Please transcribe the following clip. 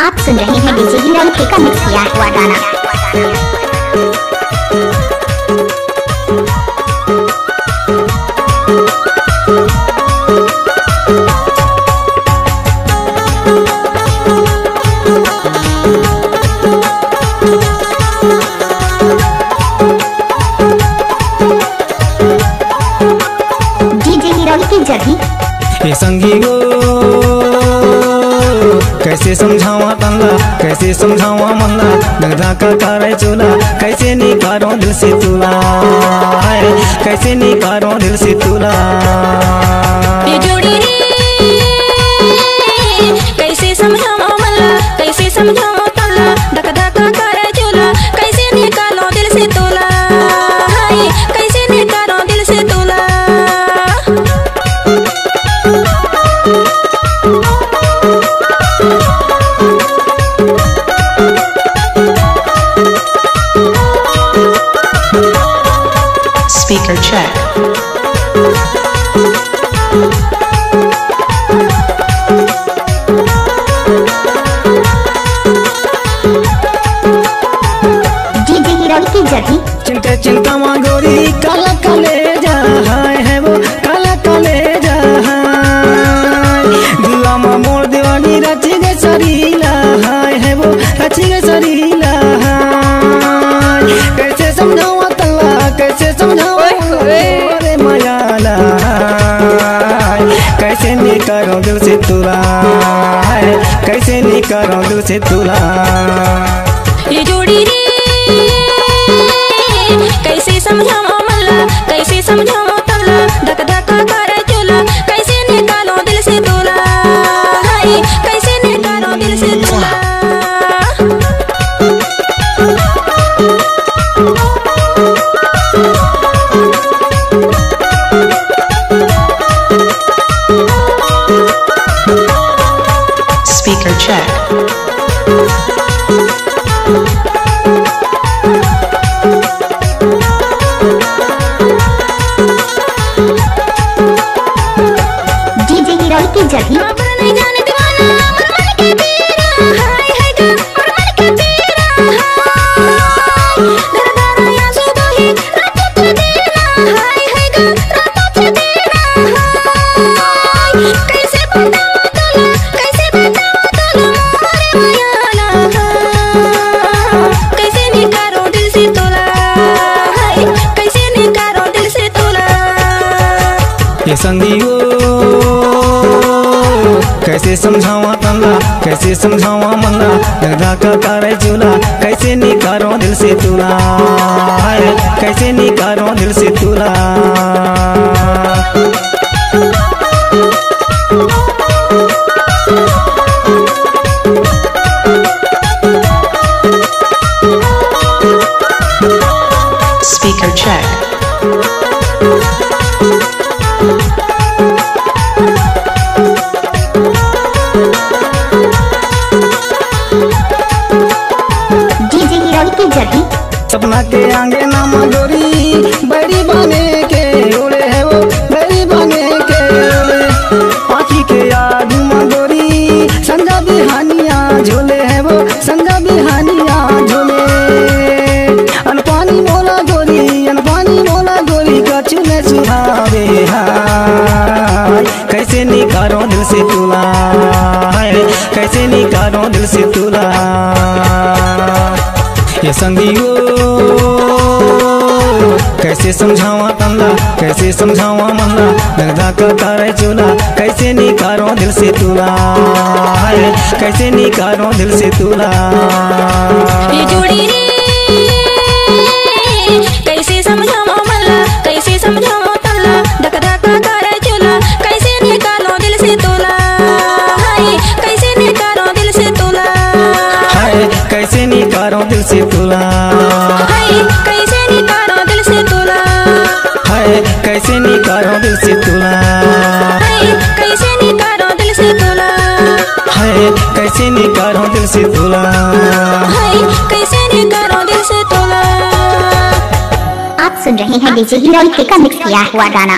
आप सुन रहे हैं डीजे हीरो का मिक्स किया हुआ गाना। डीजे हीरो की जगह ये संगी गो कैसे समझावा तंदा, कैसे समझावा मंदा, दगदा का करे चूला, कैसे निकारो दिल से तुला, कैसे निकारो दिल से तुला। ये जोड़ी रे कैसे समझावा मंदा, कैसे समझावा तंदा, दगदा का करे चूला, कैसे निकालो दिल से तुला, कैसे निकालो दिल से तुला। Speaker check. डीजे हीरो की जगह चिंता चिंता माँ गोरी काला काले जा है वो काला काले जा, दिला माँ मोर दीवानी रची गए सरीला है वो रची गए सरीला। कैसे समझावा तल्ला, कैसे समझावा रे मायाला, कैसे निकालो दिल से तुला, कैसे निकालो दिल से तुला। ये जोड़ी रे कैसे समझावा मल्ला, कैसे समझावा तल्ला, धक धक करे चूला, कैसे निकालो दिल से तुला, कैसे निकालो दिल से तुला। Speaker check. डीजे हीरो की जगह नहीं जाने दीवाना मन मन के तेरा हाय है गा मन मन के तेरा हाय दरदारा या सुबह ही रातों से देना हाय है गा रातों से देना हाय। कैसे बताऊं तुला, कैसे बताऊं तुला मोरे मायाला, कैसे निकालो दिल से तुला, कैसे निकालो दिल से तुला। ये संगी गो कैसे समझावा तंदा, कैसे समझावा मंदा, दगदा का करे चूला, कैसे निकालो दिल से तुला, कैसे निकालो दिल से तुला। Speaker check. डीजे हीरो की जगह सपना के आगे नाम गोरी बड़ी बने के उड़े है वो बड़ी बने के उड़े, आँखी के याद माँ गोरी संजा बिहानिया झोले है वो संजा बिहानिया झोले। अनपानी मोला गोरी, अनपानी मोला गोरी का चुने सुहावे हाय, कैसे निकालो दिल से तुला, कैसे निकालो दिल से तुला। ये संगी गो कैसे समझावा तंदा, कैसे समझावा मंदा, दगदा का करे चूला, कैसे निकालो दिल से तुला, कैसे निकालो दिल से तुला। ये जोड़ी रे कैसे समझावा मल्ला, कैसे समझावा तल्ला, धक धक करे चूला, कैसे निकालो दिल से तुला, कैसे निकालो दिल से तुला, कैसे निकालो दिल से तुला, कैसे निकालो दिल से तुला, कैसे निकालो दिल से तुला, कैसे निकालो दिल से तुला, कैसे निकालो दिल से तुला, कैसे निकालो दिल से तुला। आप सुन रहे हैं डीजे हीरो का मिक्स किया हुआ गाना।